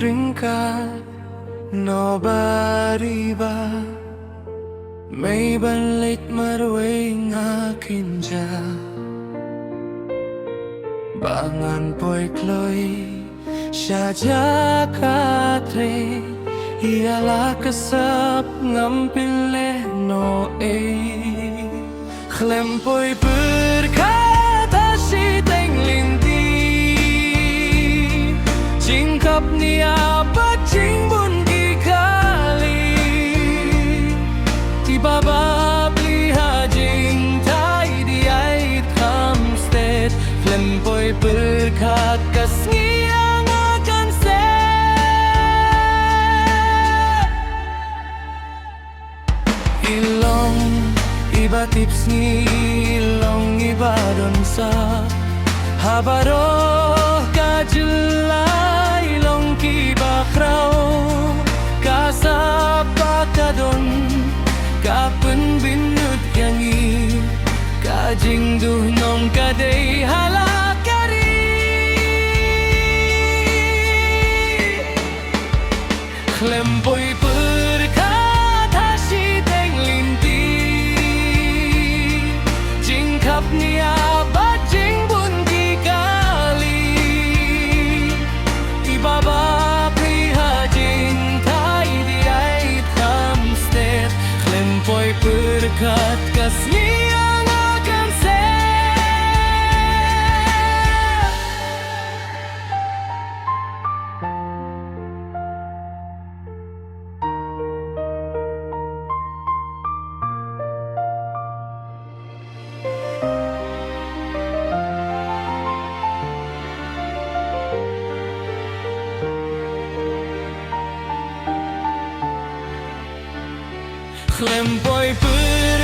tringkat nobody ba may banlit marway nga kinja bangan po'y kloy siya jakatre iala kasap ngampile no klempo'y berkata si teng linti Jingkap niya paging bundi kali Tiba babli hajing tay di ay kamsted Flempo'y berkat kas ngiyang akan set Ilong iba tips ni ilong iba don sa Habaro kajulay long kibakraw kasapakadon kapen binut yangi kajing duhnong kadai halakari klempoy berkata si teng linti jingkap niya bajing bundi kali Ibaba prihajin tay di ay kamstet klempoy berkat kas niyang akan set Klempoy berkat